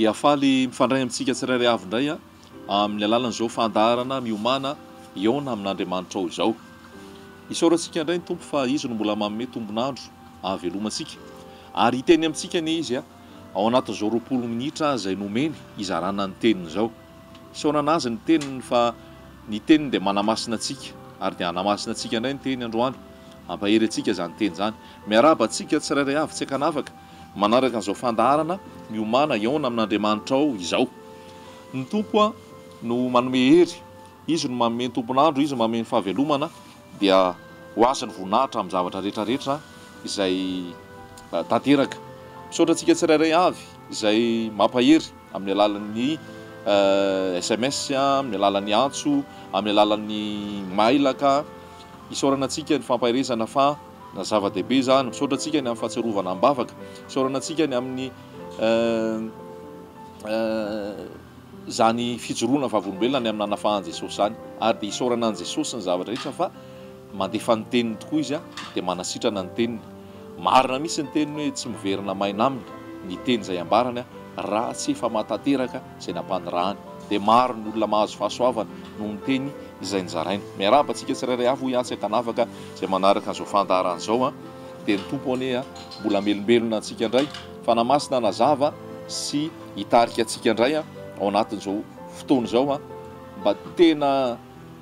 dia faly mifandray amintsika tsirairay avy indray amin'ny alalan'izao fandaharana miomana iona amin'Andriamanitra ao izao. Isaorantsika indray ny tompo fa izy no mbola manome tombonandro ahavelomantsika. Ary hiteny amintsika ny izy ao anatin'izao 20 minitra izay nomeny izarana ny teniny izao. Isaorana azy ny teniny fa ny teniny dia manamasina antsika ary dia hanamasina antsika indray ny teny androany. Ampahery antsika izany teny izany. Miaraba antsika tsirairay avy tsy hakanavaka manaraka an'izao fandaharana miomana iona amin'Andriamanitra ao izao. Ny tompo no manome hery, izy no manome tomponandro, izy no manome fahavelomana, dia ho azy ny voninahitra amin'ny zavatra rehetrarehetra izay tanteraka. Misaotra antsika tsirairay avy izay mampahery amin'ny alalan'ny SMS, amin'ny alalan'ny antso, amin'ny alalan'ny mailaka. Isaorana antsika ny fampaherezana fa na zava-dehibe izany. Misaotra antsika ny amin'ny fahatsiarovana am-bavaka. Isaorana antsika ny amin'ny zany fijoroana vavolombelona ny amin'ny anafahan'i Jesosy zany. Ary dia isaorana an' Jesosy ny zavatra rehetra fa mandefa ny teniny tokoa izy dia manasitrana ny teniny. Marina misy ny teniny hoe tsy miverina maina aminy ny teny izay ambarany raha tsy efa mahatanteraka izay nampanirahany. Dia maro ny olona mahazo fahasoavana no miteny izay nizaraina. Miaraba antsika tsirairay avy ho iatsy hakanavaka izay manaraka an'izao fandaharana izao dia ny tompo anie mbola melombelona antsika indray, fanamasina nazava sy hitarika antsika indray ao anatin'izao fotoana izao mba tena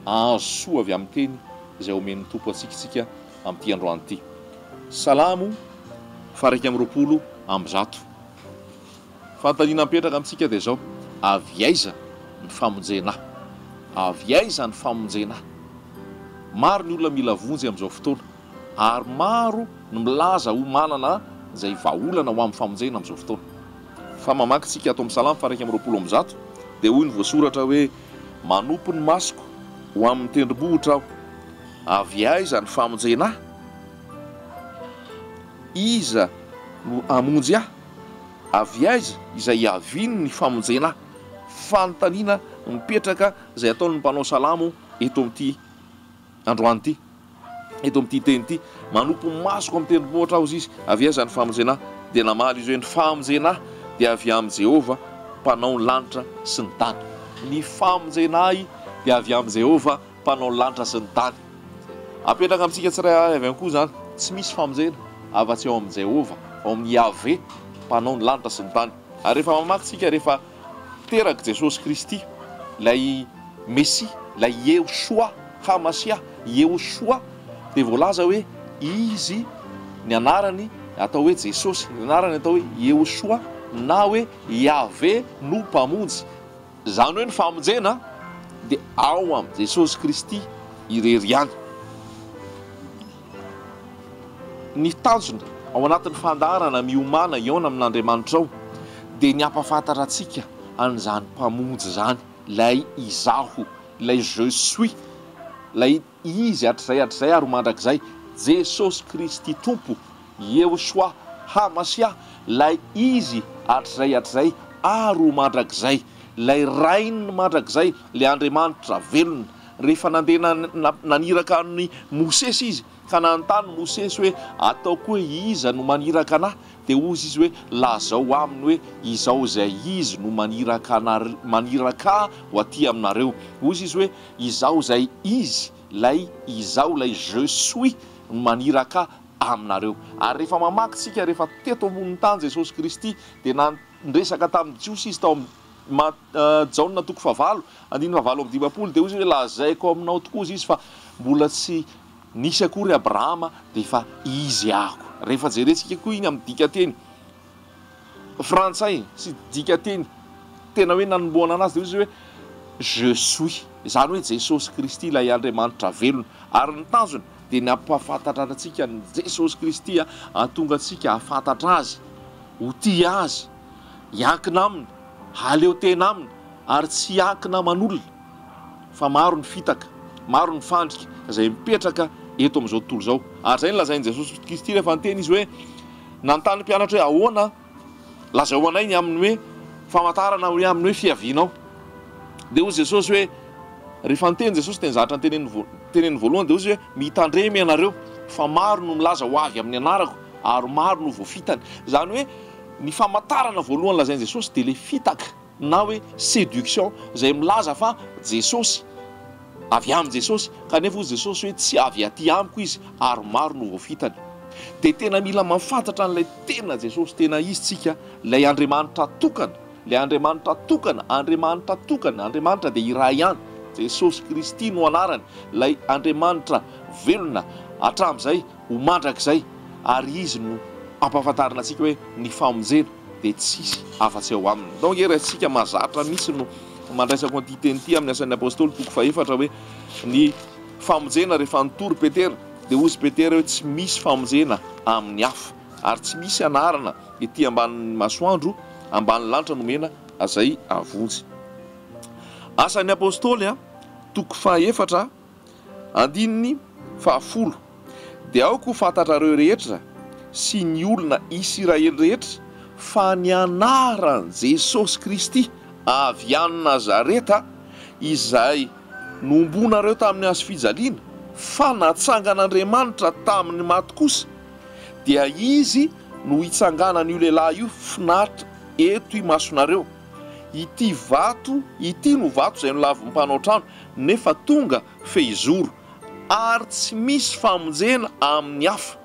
ahazo soa avy amin'ny teny izay omen'ny tompo antsika amin'ity androany ity. Salamo 120 fantaniana mipetraka amintsika dia izao: avy aiza ny famonjena, avy aiza ny famonjena. Maro ny olona mila vonjy amin'izao fotoana ary maro ny milaza ho manana izay vahaolana ho amin'ny famonjena amin'izao fotoana. Fa mamaky tsika ato amin'ny Salamo 120 dia hoy ny voasoratra hoe: manompo ny masoko ho amin'ny tendrombohitra aho, avy aiza ny famonjena, iza no hamonjy aho, avy aiza izay haviny ny famonjena. Fanontaniana mipetraka izay ataon'ny mpanao salamo eto amin'ity androany ity, eto amin'ity teny ity: manompo ny masoko amin'ny tendrombohitra aho izy, avy aiza ny famonjena. Dia namaly izy hoe ny famonjena dia avy amin'ny Jehova mpanao ny lanitra sy ny tany. Ny famonjena dia avy amin'ny Jehova mpanao ny lanitra sy ny tany. Apetraka amintsika tsirairay avy ihany koa izany, tsy misy famonjena afa-tsy ao amin'ny Jehova, ao amin'ny Yahvé mpanao ny lanitra sy ny tany. Ary rehefa mamaky tsika, rehefa teraka Jesosy Kristy, ilay Messia, ilay Yehoshua Hamasia, Yehoshua, dia voalaza hoe izy ny anarany atao hoe Jesosy, ny anarany atao hoe Yehoshua na hoe Yahvé no mpamonjy. Izany hoe ny famonjena dia ao amin'ny Jesosy Kristy irery ihany. Ny tanjona ao anatin'ny fandaharana miomana iona amin'Andriamanitra ao dia ny ampafantatra antsika an'izany mpamonjy izany, ilay izaho, ilay je suis, ilay izy hatrizay ary ho mandrakizay, Jesosy Kristy tompo, Yehoshua Hamasia, ilay izy hatrizay ary ho mandrakizay, ilay rainy mandrakizay, ilay Andriamanitra velona. Rehefa nandeha naniraka ny Mosesy izy ka nanontany Mosesy hoe ataoko hoe iza no maniraka anahy, dia ozy izy hoe lazao aminy hoe izao izay izy no maniraka ho aty aminareo. Ozy izy hoe izao izay izy, izao ilay je suis no maniraka aminareo. Ary rehefa mamaky tsika, rehefa teto ambonin'ny tany Jesosy Kristy dia nandresaka tamin'ny Jiosy izy tao Jaona 9:9-10 dia ozy hoe lazaiko aminao tokoa izy fa mbola tsy nisy akory Abrahama dia fa izy ahako. Rehefa jerentsika koa iny amin'ny dikateny frantsay sy dikateny tena hoe nanomboana anazy dia ozy hoe je suis, izany hoe Jesosy Kristy ilay Andriamanitra velona. Ary ny tanjony dia ny ampafantatra antsika ny Jesosy Kristy ahatonga antsika hafantatra azy, ho tia azy, hiankina aminy, haleo tena aminy, ary tsy hiankina aman'olona. Fa maro ny fitaka, maro ny fandrika izay mipetraka eto amin'izao tontolo izao. Ary izay ny lazain'i Jesosy Kristy rehefa niteny izy hoe nanontany mpianatra hoe ahoana lazao anay ny amin'ny hoe famantarana hoe amin'ny hoe fiavianao. Dia hoy Jesosy hoe, rehefa niteny Jesosy teny zatra ny teneny voalohany dia ozy hoe mitandremy ianareo fa maro no milaza ho avy amin'ny anarako ary maro no voafitany. Izany hoe ny famantarana voalohany lazainy Jesosy dia le fitaka na hoe séduction izay milaza fa Jesosy avy amin'ny Jesosy kanefa hoy Jesosy hoe tsy avy aty amiko izy ary maro no voafitany. Dia tena mila mafantatra an'ilay tena Jesosy tena izy tsika, ilay Andriamanitra tokana, ilay Andriamanitra tokana, Andriamanitra tokana, Andriamanitra dia iray ihany, Jesosy Kristy no anarany, ilay Andriamanitra velona hatramin'izay ho mandrakizay, ary izy no ampahafantarina antsika hoe ny famonjena dia tsisy afa-tsy ao aminy. Donc rahatsika mahazatra mihitsy no mandraisako an'ity teny ity amin'ny asan'ny apôstôly toko faefatra hoe ny famonjena rehefa nitory Petera dia ozy Petera hoe tsy misy famonjena amin'ny hafa ary tsy misy anarana ety ambanin'ny masoandro ambanin'ny lanitra nomena azay avonjy. Asan'ny apôstôly toko faefatra andininy fahafolo dia aoko fantatrareo rehetra sy ny olona Israely rehetra fa ny anaran' Jesosy Kristy avy any Nazareta izay nombonareo tamin'ny hazo fijaliana fa natsangan'Andriamanitra tamin'ny maty kosa dia izy no hitsanganan'io lehilahy io finaritra eto imasonareo. Ity no vato izay nolavin'ny mpanao trano nefa tonga fehizoro ary tsy misy famonjena amin'ny hafa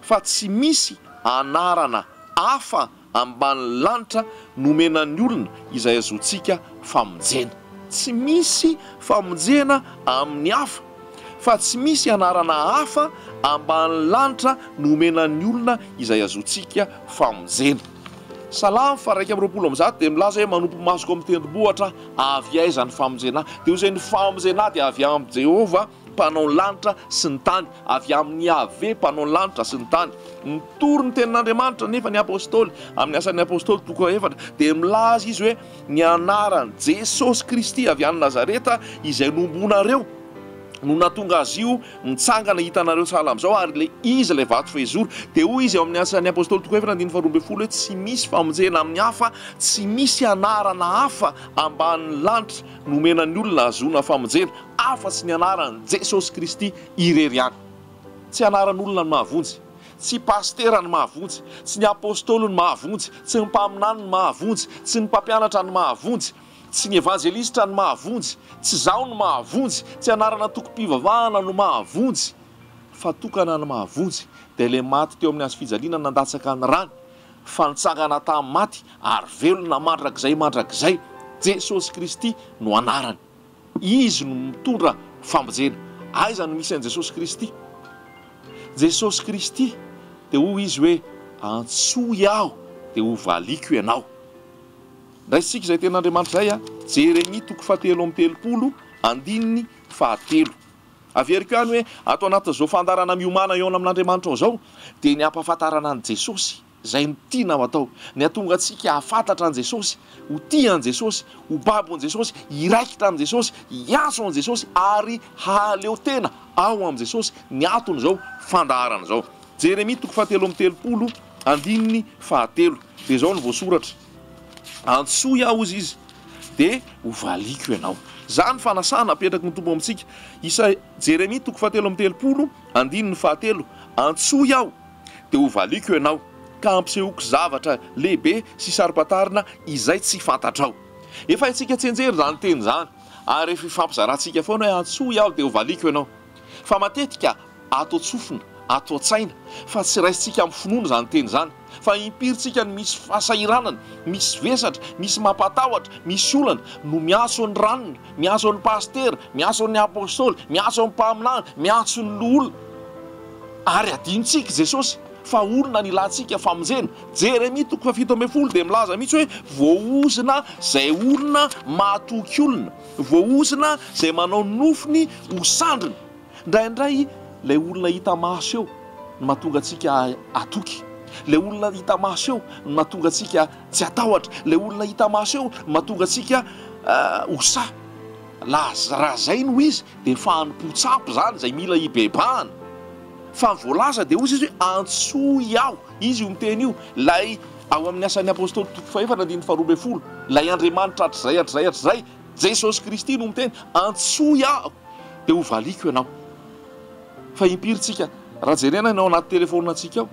fa tsy misy anarana hafa ambany lanitra nomenan'ny olona izay azontsika famonjena. Tsy misy famonjena amin'ny hafa fa tsy misy anarana hafa ambany lanitra nomenan'ny olona izay azontsika famonjena. Salamo faraika amby 20 dia milaza hoe manompo masoko amin'ny tendrombohitra avy aiza ny famonjena dia izay ny famonjena dia avy amin'ny Jehovah mpanao lanitra sy ny tany, avy amin'ny Ave mpanao lanitra sy ny tany. Nitory ny tenin'Andriamanitra nefa ny apôstôly amin'ny asan'ny apôstôly toko efatra dia milaza izy hoe ny anaran'i Jesosy Kristy avy any Nazareta izay nombonareo no natonga azy io mitsangana hitanareo sahala amin'izao ary le izy ilay vato fehizoro. Dia hoy izy amin'ny asan'ny apôstôly toko efatra andininy 12 hoe tsy misy famonjena amin'ny hafa, tsy misy anarana hafa ambanin'ny lanitra nomenan'ny olona azona famonjena afa-tsy ny anaran'i Jesosy Kristy irery ihany. Tsy anaran'olona ny mahavonjy, tsy pastera ny mahavonjy, tsy ny apôstôly ny mahavonjy, tsy ny mpaminany ny mahavonjy, tsy ny mpampianatra ny mahavonjy, tsy ny evangelistra ny mahavonjy, tsy zaho ny mahavonjy, tsy anarana tokom-pivavahana no mahavonjy, fa tokana ny mahavonjy dia le maty teo amin'ny hazo fijaliana nandatsaka ny rany fa nitsangana tamin'ny maty ary velona mandrakizay Jesosy Kristy no anarany. Izy no mitondra famonjena. Aiza no misy an'i Jesosy Kristy? Jesosy Kristy dia hoy izy hoe antsoy aho dia ho valiko ianao. Raisitsika izay ten'Andriamanitra izay Jeremia toko 7:30 andininy 7. Averiko ihany hoe ato anatin'izao fandarana miomana eo amin'Andriamanitra ao izao dia ny ampahafantarana an'i Jesosy izay ny tiana atao, ny atonga antsika hafantatra an'i Jesosy, ho tia an'i Jesosy, ho babo an'i Jesosy, hiraikitra an'i Jesosy, hiantso an'i Jesosy ary haleo tena ao amin'i Jesosy ny antony izao fandaharana izao. Jeremia toko 7:30 andininy 7 dia izao no voasoratra: antsoy aho ozy izy dia ho valiko ianao. Zany fanasana apetraky ny tombo amintsika. Jeremia toko 7:30 andininy 7: antsoy aho dia ho valiko ianao ka ampisehoako zavatra lehibe sy sarim-patarina izay tsy fantatrao. Efa haintsika tsenjery zany teny zany ary efa ifampizarantsika foana hoe antsoy aho dia ho valiko ianao. Fa matetika atao tsofina, atao tsaina, fa tsy raisitsika amin'ny finoana zany teny zany, fa impiritsika ny misy fahasahiranana, misy vesatra, misy mampatahotra, misy olana no miantso ny ranony, miantso ny pastera, miantso ny apôstôly, miantso ny mpaminany, miantso ny olona ary adinontsika Jesosy fa olona nilantsika famonjena. Jeremia toko 7:10 dia milaza mihitsy hoe voaozina izay olona mahatoky olona, voaozina izay manao nofiny ho sandrina. Indraindray ilay olona hita maso eo no mahatonga antsika atoky, ilay olona hita maso eo no mahatonga antsika tsy atahotra, ilay olona hita maso eo no mahatonga antsika hosa. Raha zay no izy dia fanompo-tsampy zany izay mila hibebahana. Fa voalaza dia hozy izy hoe antsoy aho, izy io miteny io lay ao amin'ny asan'ny apôstôly toko 7:12 lay Andriamanitra hatrizay Jesosy Kristy no miteny antsoy aho dia ho valiko ianao. Fa impiritsika raha jerena ianao anaty telefonina antsika ao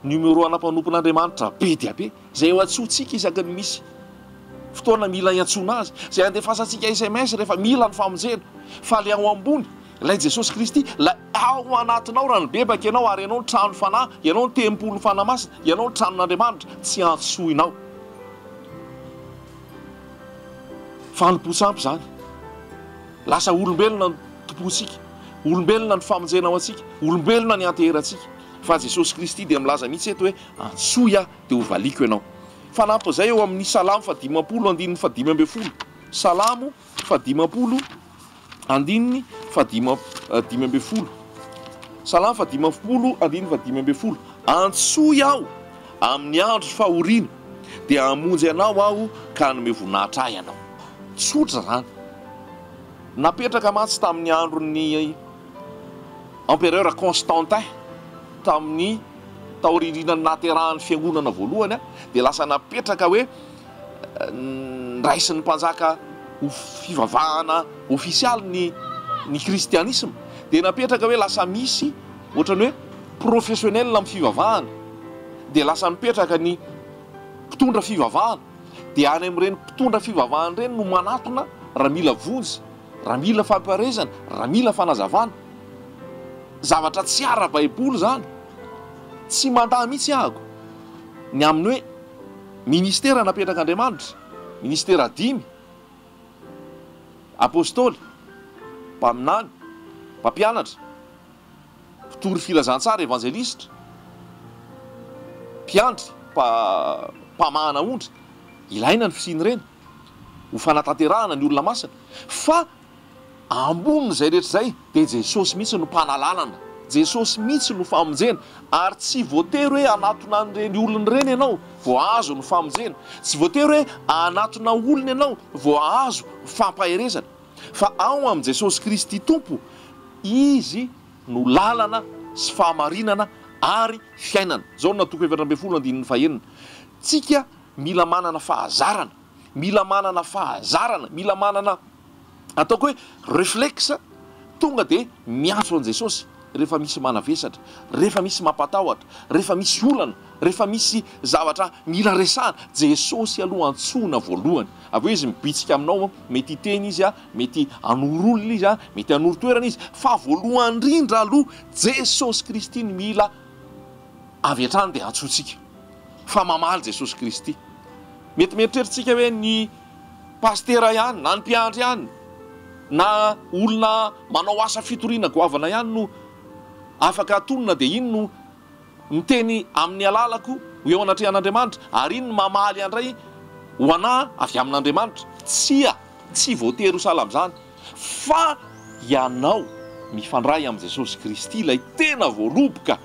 numéro anam-panompon'Andriamanitra be dia be zay eo antsoantsika isaky ny misy fotoana mila iantsona azy zay andefasantsika SMS rehefa mila ny famonjena fa le ao ambony lay Jesosy Kristy la ao anatinao raha nibebaka ianao ary ianao ny trano fanahy ianao ny tempolo fanahy masina ianao ny tranon'Andriamanitra tsy antsoinao fanomposampy zany lasa olombelona ny tompontsika olombelona ny famonjena ao antsika olombelona ny anteherantsika fa Jesosy Kristy dia milaza mihitsy eto hoe antsoy aho dia ho valiko ianao fanampy zay eo amin'ny Salamo 5:5 Salamo 5:5 Salamo 5:5 antsoy aho amin'ny andro fahoriana dia hamonjy anao aho ka hanome voninahitra ahy ianao tsotra zany napetraka mantsy tamin'ny andron'ny empereur Constantin tamin'ny taoririnany naterahan'ny fiangonana voalohany dia lasa napetraka hoe raisin'ny mpanjaka ho fivavahana ofisialy ny kristianisme dia napetraka hoe lasa misy ohatrany hoe professionnel amin'ny fivavahana dia lasa nipetraka ny mpitondra fivavahana dia any amin'ireny mpitondra fivavahana ireny no manatona raha mila vonjy raha mila fampiarezana raha mila fanazavana zavatra tsy ara-baiboly zany tsy mandahy mihitsy ahako ny amin'ny hoe ministera napetraka Andriamanitra ministera 5 apôstôly mpaminany mpampianatra mpitory filazantsara evangelistra mpiandry mpamahana ondry ilaina ny fisiny ireny ho fanatanterahana ny olona masina fa amboniny zay rehetra zay dia Jesosy mihitsy no mpanalalana Jesosy mihitsy no famonjena ary tsy voatery hoe anatona an'ireny olona ireny ianao vao azo ny famonjena tsy voatery hoe anatona olona ianao vao azo fampaherezana fa ao amin'i Jesosy Kristy tompo izy no lalana sy fahamarinana ary fiainana zao no natoko 7:1 tsika mila manana fahazarana mila manana ataoko hoe réflexe tonga dia miantso an Jesosy rehefa misy manavesatra rehefa misy mampatahotra rehefa misy olana rehefa misy zavatra mila resahana Jesosy aloha antsona voalohany avy eo izy mibitsika aminao mety hiteny izy mety hanoro olona izy mety hanoro toerana izy fa voalohany indrindra aloha Jesosy Kristy ny mila avy hatrany dia antsointsika fa mamaly Jesosy Kristy mety mieritreritsika hoe ny pastera ihany na ny mpiandry ihany na olona manao asa fitoriana goavana ihany no afaka atonina dia iny no miteny amin'ny alalako ho eo anatrehan'Andriamanitra ary iny no mamaly andray ho anahy avy amin'Andriamanitra tsy voatery ho sahala amin'izany fa ianao mifandray amin'ny Jesosy Kristy ilay tena voaloboka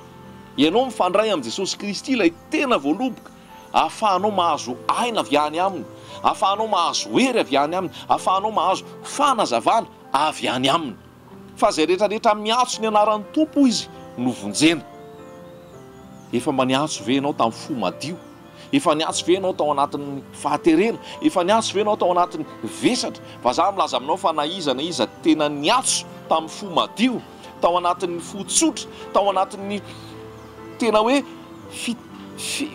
ianao mifandray amin'ny Jesosy Kristy ilay tena voaloboka ahafahanao mahazo aina avy any aminy ahafahanao mahazo hery avy any aminy ahafahanao mahazo fanazavana avy any aminy fa zay rehetrarehetra miantso ny anaran'ny tompo izy no vonjena efa maniantso ve ianao tamin'ny fo madio efa niantso ve ianao tao anatin'ny fahaterena efa niantso ve ianao tao anatin'ny vesatra fa za milaza aminao fa na iza tena niantso tamin'ny fo madio tao anatin'ny fo tsotra tao anatin'ny tena hoe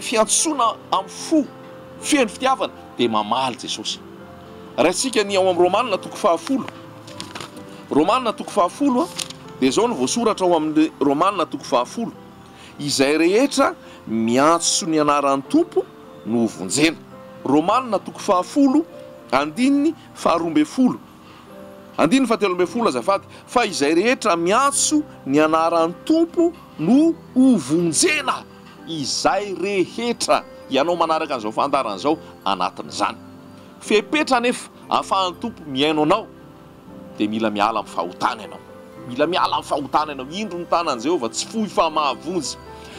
fiantsoana amin'ny fo feno fitiavana dia mamaly Jesosy rahatsika ny ao amin'ny Romanina 10 Romanina 10 dia zao no voasoratra ao amin'ny Romanina 10 izay rehetra miantso ny anaran'ny tompo no vonjena Romanina 10 andininy 12 andininy 13 azafady fa izay rehetra miantso ny anaran'ny tompo no hovonjena izay rehetra ianao manaraka an'izao fandaran'izao anatin'izany fepetra nefa ahafahan'ny tompo miaino anao dia mila miala amin'ny fahotana ianao indro ny tanan'i Jehovah tsy fohy fa mahavonjy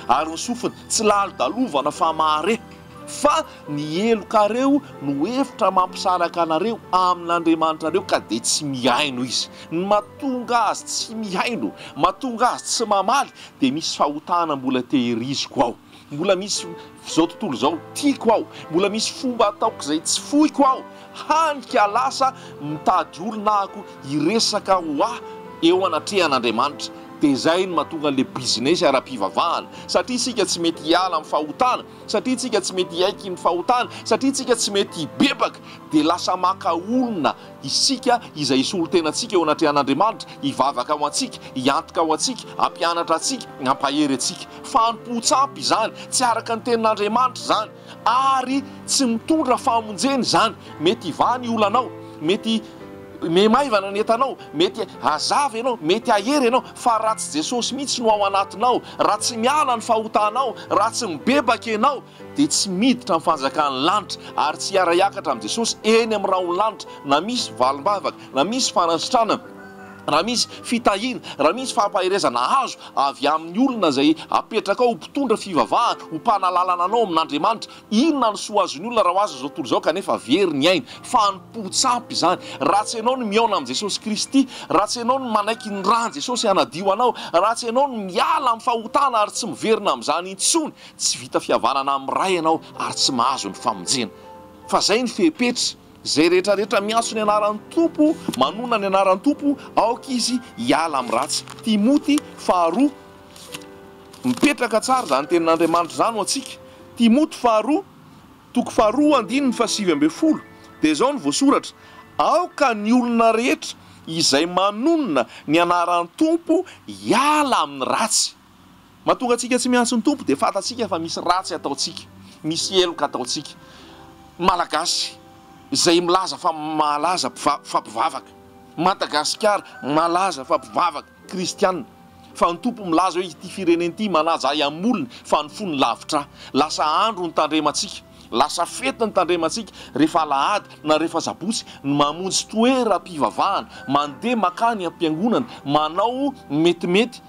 ary ny sofiny tsy lalo-dalovana fa mahare fa ny elokareo no hevitra mampisaraka anareo amin'Andriamanitra ka dia tsy mihaino izy ny mahatonga azy tsy mihaino mahatonga azy tsy mamaly dia misy fahotana mbola tehiriziko ao mbola misy zao tontolo zao tiako ao mbola misy fomba ataoko izay tsy fohiko ao hanika lasa mitady olona ako hiresaka ho eo anatrehan'Andriamanitra dia zay no mahatonga le business ara-pivavahana satria tsika tsy mety hiala amin'ny fahotana satria tsika tsy mety hiaiky ny fahotana satria tsika tsy mety hibebaka dia lasa maka olona isika izay isolo-tenantsika eo anaty an'Andriamanitra hivavaka ao antsika hiantoka ao antsika hampianatra antsika hampahery antsika fanompo-tsampy izany tsy araka ny tenin'Andriamanitra zany ary tsy mitondra famonjeny zany mety hivany olanao mety memaivana ny entanao mety hazava ianao mety ahery ianao fa raha tsy Jesosy mihitsy no ao anatinao raha tsy miala ny fahotanao raha tsy mibebaka ianao dia tsy miditra amin'ny fanjakan'ny lanitra ary tsy hiara-hiakatra amin'ny Jesosy eny amin'ny raon'ny lanitra na misy valim-bavaka na misy fanasitrana raha misy fitahiana raha misy fampaherezana azo avy amin'ny olona zay apetraka ao mpitondra fivavahana ho mpanalalana anao amin'Andriamanitra inona ny soa azony olona raha ho azo zao tontolo zao kanefa very ny aina fanompo-tsampy zany raha tsy ianao no miaona amin'ny Jesosy Kristy raha tsy ianao no manaiky ny raha Jesosy hanadio anao raha tsy ianao no miala amin'ny fahotana ary tsy miverina amin'izany intsony tsy vita fihavanana amin'ny ray ianao ary tsy mahazo ny famonjena fa zay ny fepetra zay rehetrarehetra miaso ny anaran'ny tompo manona ny anaran'ny tompo aoka izy hiala amin'ny ratsy Timoty 2 mipetraka tsara zany tenin'Andriamanitra zany ho antsika Timoty 2 toko 2:7 dia zao ny voasoratra aoka ny olona rehetra izay manonona ny anaran'ny tompo hiala amin'ny ratsy mahatonga antsika tsy miantso ny tompo dia fantatsika fa misy ratsy ataontsika misy eloka ataontsika malagasy zay milaza fa malaza fampivavaka Madagasikara malaza fampivavaka kristianina fa ny tompo milaza hoe ity fireneny ity manaja ay amin'ny olona fa ny fony lavitra lasa andro ny tandremantsika lasa fety ny tandremantsika rehefa alahady na rehefa sabotsy mamonjy toeram-pivavahana mandeha makany am-piangonana manao metimety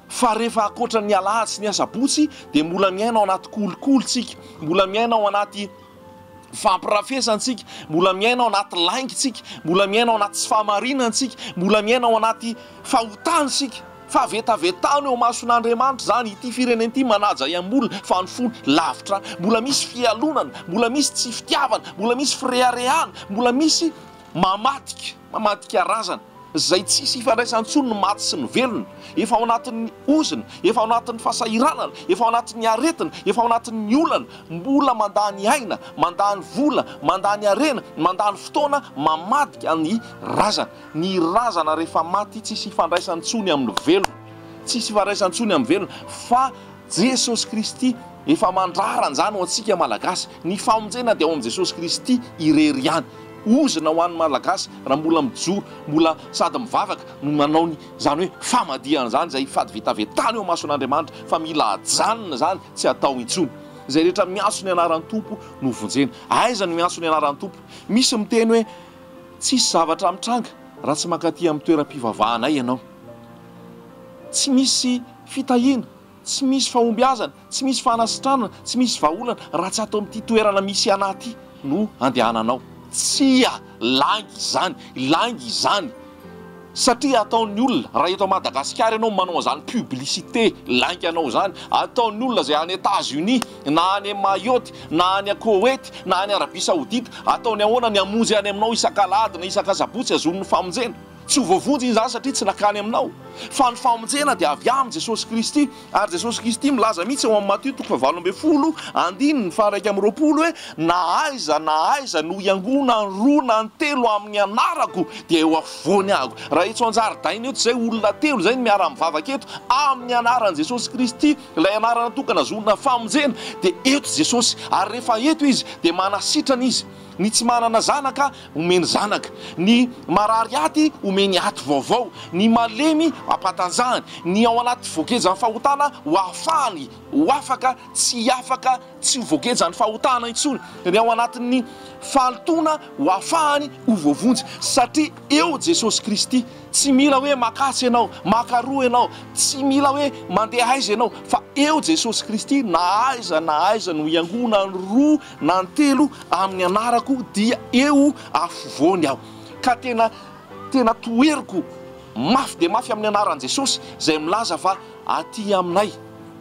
fa rehefa akoatra ny alahady sy ny asabotsy dia mbola miaina ao anaty kolokolotsika mbola miaina ao anaty fampirafesantsika mbola miaina ao anaty laingitsika mbola miaina ao anaty tsy fahamarinantsika mbola miaina ao anaty fahotanysika fa vetavetano eo mason'Andriamanitra zany ity fireneny ity manaja iambolona fa ny fony lavitra mbola misy fialonana mbola misy tsy fitiavana mbola misy fireharehana mbola misy mamadika razana zay tsisy ifandraisantsony ny maty sy ny velona efa ao anatin'ny ozina efa ao anatin'ny fahasahiranana efa ao anatin'ny aretina efa ao anatin'ny olana mbola mandany aina mandany vola mandany arena mandany fotoana mamadika ny razana rehefa maty tsisy ifandraisantsony amin'ny velona tsisy ifandraisantsony amin'ny velona fa Jesosy Kristy efa mandraran'izany ho antsika malagasy ny famonjena dia ao amin'i Jesosy Kristy irery ihany ozina ho an'ny malagasy raha mbola mijoro mbola sady mivavaka no manao ny zany hoe famadiana zany zay fady vetavetany eo mason'Andriamanitra fa mila ajanona zany tsy atao intsony zay rehetra miaso ny anaran'ny tompo no vonjena aiza no miaso ny anaran'ny tompo misy miteny hoe tsisy zavatra mitranga raha tsy mankaty amin'ny toeram-pivavahana ianao tsy misy fitahiana tsy misy fahombiazana tsy misy fanasitranana tsy misy vahaolana raha tsy atao amin'ity toerana misy anaty no andehananao tsia langy izany satria ataon'ny olona raha eto Madagasikara ianao manao zany publicité langy anao zany ataon'ny olona zay any États-Unis na any Mayotte na any Koweït na any Arabie Saoudite ataony ahoana ny amonjy any aminao isan-kalady na isan-kasabotsy azon'ny famonjena tsy ho voavonjy iny zany satria tsy nakany aminao fa ny famonjena dia avy amin'ny Jesosy Kristy ary Jesosy Kristy milaza mihitsy ao amin'ny Matthieu 7:20 hoe na aiza no iangona ny roa na ny telo amin'ny anarako dia eo afovoany aho raha etso an-jaridaina eto zay olona telo zay ny miara-mivavaka eto amin'ny anaran'i Jesosy Kristy ilay anarana tokana zonona famonjena dia eto Jesosy ary rehefa eto izy dia manasitrana izy ny tsy manana zanaka omeny zanaka ny marary aty omeny aty vaovao ny malemy ampatanjahany ny ao anaty voakejany fahotana ho afahany ho afaka tsy ho voakejany fahotana intsony ny ao anatin'ny falitona ho afahany ho voavonjy satria eo Jesosy Kristy tsy mila hoe makatsy ianao makaroa ianao tsy mila hoe mandeha aiza ianao fa eo Jesosy Kristy na aiza no iangona ny roa na ny telo amin'ny anarako dia eo afovoany aho ka tena toeriko mafy de mafy amin'ny anaran'i Jesosy zay milaza fa aty aminay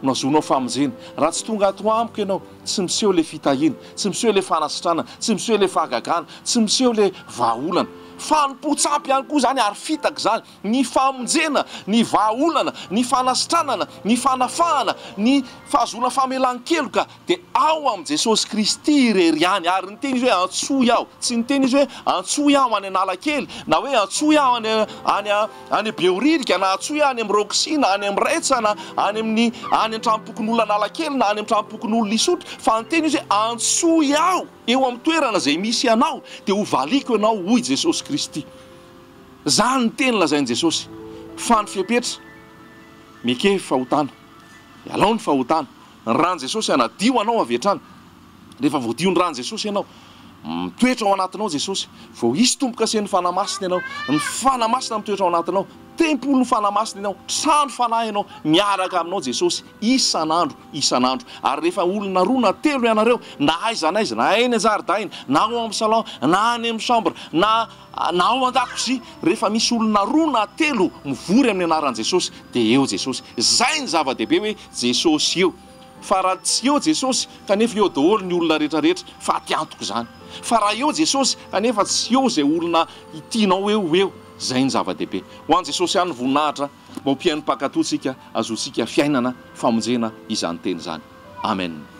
no azonao famonjena raha tsy tonga ato amiko ianao tsy miseho le fitahiana tsy miseho le fanasitrana tsy miseho le fahagagana tsy miseho le vahaolana fanompotsapy ihany koa zany ary fitaka zany ny famonjena, ny vahaolana, ny fanasitranana, ny fanafahana, ny fahazona famelan-keloka dia ao am' Jesosy Kristy irery ihany. Ary ny teny izy hoe antsoy aho, tsy ny teny izy hoe antsoy aho any Analakely na hoe antsoy aho any Beoririka na antsoy aho any am'Roxy na any am'Retsa na any an-tranopokon'olo Analakely na any am-tranopokon'olo Lisotry, fa ny teny izy hoe antsoy aho eo amin'ny toerana zay misy anao dia ho valiko ianao hoy Jesosy Kristy. Zany ny teny lazainy Jesosy fa ny fiapetra mekefy fahotana, ialao ny fahotana. Ny rano Jesosy anadio anao avy hatrany. Rehefa voadio ny rano Jesosy ianao, mitoetra ao anatinao Jesosy, vao hisy tompo-kasen'ny fanamasina ianao, ny fanamasina mitoetra ao anatinao, tempolo ny fanamasina ianao, trano fanahy ianao, miaraka aminao Jesosy isan'andro. Ary rehefa olona roa na telo ianareo, na aiza n'aiza, na eny an-jaridaina, na ao amin'ny salon, na any amin'ny chambre, na ao an-dakozia, rehefa misy olona roa na telo mivory amin'ny anaran'i Jesosy dia eo Jesosy. Zay ny zava-dehibe hoe Jesosy eo. Fa raha tsy eo Jesosy kanefa eo daholo ny olona rehetrarehetra, fa tiantoko zany. Fa raha eo Jesosy kanefa tsy eo zay olona itianao eo, zay ny zava-dehibe. Ho an' Jesosy ihany voninahitra mba ho mpiain'ny mpankatoy tsika, azotsika fiainana famonjena izany teny zany. Amen.